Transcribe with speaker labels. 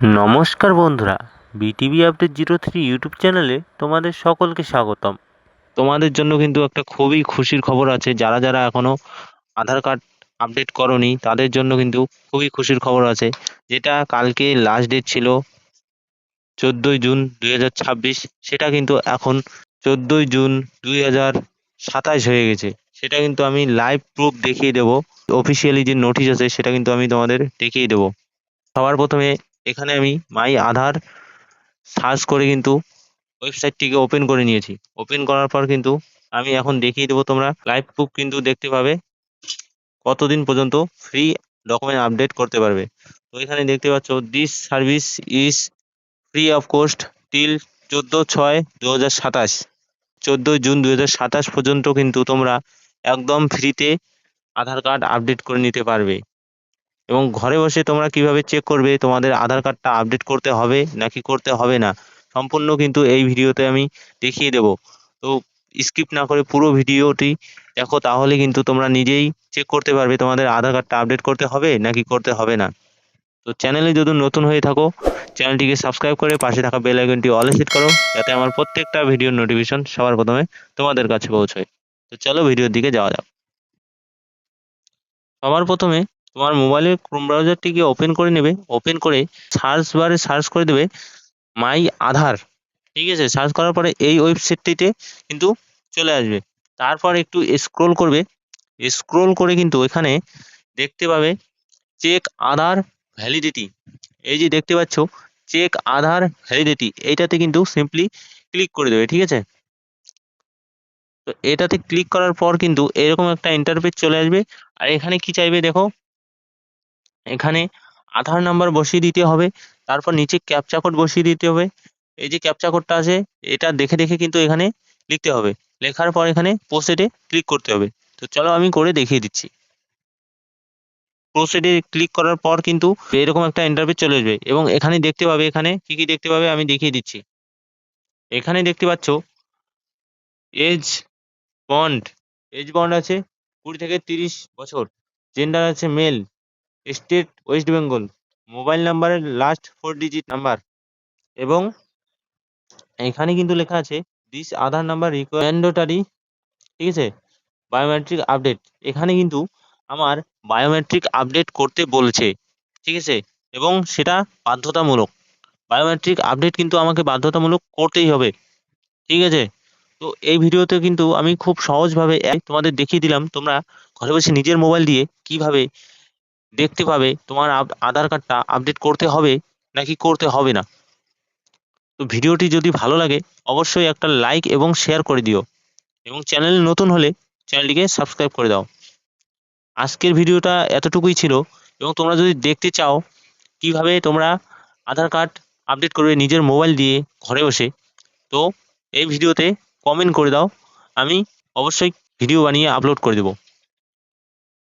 Speaker 1: নমস্কার বন্ধুরা, BTV update 03 YouTube চ্যানেলে তোমাদের সকলকে স্বাগতম। তোমাদের জন্য কিন্তু একটা খুবই খুশির খবর আছে। যারা যারা এখনো আধার কার্ড আপডেট করনি তাদের জন্য কিন্তু খুবই খুশির খবর আছে। যেটা কালকে লাস্ট ডেট ছিল 14ই জুন 2026, সেটা কিন্তু এখন 14ই জুন 2027 হয়ে গেছে। সেটা কিন্তু আমি লাইভ প্রুফ দেখিয়ে দেবো। অফিসিয়ালি যে নোটিশ আছে সেটা কিন্তু আমি তোমাদের দেখিয়ে দেবো। সবার প্রথমে এখানে আমি মাই আধার সার্চ করে কিন্তু ওয়েবসাইটটিকে ওপেন করে নিয়েছি। ওপেন করার পর কিন্তু আমি এখন দেখিয়ে দেবো, তোমরা লাইভ প্রুফ কিন্তু দেখতে পাবে কতদিন পর্যন্ত ফ্রি ডকুমেন্ট আপডেট করতে পারবে। তো এখানে দেখতে পাচ্ছ, this service is free of cost till 14/6/2027, 14ই জুন 2027 পর্যন্ত কিন্তু তোমরা একদম ফ্রিতে আধার কার্ড আপডেট করে নিতে পারবে। এবং ঘরে বসে তোমরা কিভাবে চেক করবে তোমাদের আধার কার্ডটা আপডেট করতে হবে নাকি করতে হবে না, সম্পূর্ণ কিন্তু এই ভিডিওতে আমি দেখিয়ে দেব। তো স্কিপ না করে পুরো ভিডিওটি দেখো, তাহলে কিন্তু তোমরা নিজেই চেক করতে পারবে তোমাদের আধার কার্ডটা আপডেট করতে হবে নাকি করতে হবে না। তো চ্যানেলে যদি নতুন হয়ে থাকো, চ্যানেলটিকে সাবস্ক্রাইব করে পাশে থাকা বেল আইকনটি অলে সেট করো, যাতে আমার প্রত্যেকটা ভিডিওর নোটিফিকেশন সবার প্রথমে তোমাদের কাছে পৌঁছয়। তো চলো ভিডিওর দিকে যাওয়া যাক। সবার প্রথমে তোমার মোবাইলের ক্রোম ব্রাউজারটিকে ওপেন করে নেবে। ওপেন করে সার্চ বারে সার্চ করে দেবে মাই আধার। ঠিক আছে, সার্চ করার পরে এই ওয়েবসাইটটিতে কিন্তু চলে আসবে। তারপর একটু স্ক্রোল করবে। স্ক্রোল করে কিন্তু এখানে দেখতে পাবে চেক আধার ভ্যালিডিটি। এই যে দেখতে পাচ্ছ চেক আধার ভ্যালিডিটি, এইটাতে কিন্তু সিম্পলি ক্লিক করে দেবে। ঠিক আছে, তো এটাতে ক্লিক করার পর কিন্তু এরকম একটা ইন্টারফেস চলে আসবে। আর এখানে কি চাইবে দেখো, এখানে আধার নাম্বার বসিয়ে দিতে হবে, তারপর নিচে ক্যাপচা কোড বসিয়ে দিতে হবে। এই যে ক্যাপচা কোডটা আছে এটা দেখে দেখে কিন্তু এখানে লিখতে হবে। লেখার পর এখানে প্রসিডে ক্লিক করতে হবে। তো চলো আমি করে দেখিয়ে দিচ্ছি। প্রসিডে ক্লিক করার পর কিন্তু এরকম একটা ইন্টারফেস চলে আসবে এবং এখানে দেখতে পাবে, এখানে কি কি দেখতে পাবে আমি দেখিয়ে দিচ্ছি। এখানে দেখতে পাচ্ছ এজ বন্ড, এজ বন্ড আছে 20 থেকে 30 বছর, জেন্ডার আছে male, state West Bengal, mobile নাম্বারের লাস্ট 4 ডিজিট নাম্বার, এবং এখানে কিন্তু লেখা আছে this Aadhaar number require mandatory. ঠিক আছে, বায়োমেট্রিক আপডেট, এখানে কিন্তু আমার বায়োমেট্রিক আপডেট করতে বলছে। ঠিক আছে, এবং সেটা বাধ্যতামূলক। বায়োমেট্রিক আপডেট কিন্তু আমাকে বাধ্যতামূলক করতেই হবে। ঠিক আছে, তো এই ভিডিওতে কিন্তু আমি খুব সহজভাবে তোমাদের দেখিয়ে দিলাম তোমরা ঘরে বসে নিজের মোবাইল দিয়ে কিভাবে দেখতে পাবে তোমার আধার কার্ডটা আপডেট করতে হবে নাকি করতে হবে না। তো ভিডিওটি যদি ভালো লাগে অবশ্যই একটা লাইক এবং শেয়ার করে দিও, এবং চ্যানেল নতুন হলে চ্যানেলটিকে সাবস্ক্রাইব করে দাও। আজকের ভিডিওটা এতটুকুই ছিল, এবং তোমরা যদি দেখতে চাও কিভাবে তোমরা আধার কার্ড আপডেট করবে নিজের মোবাইল দিয়ে ঘরে বসে, তো এই ভিডিওতে কমেন্ট করে দাও, আমি অবশ্যই ভিডিও বানিয়ে আপলোড করে দেবো।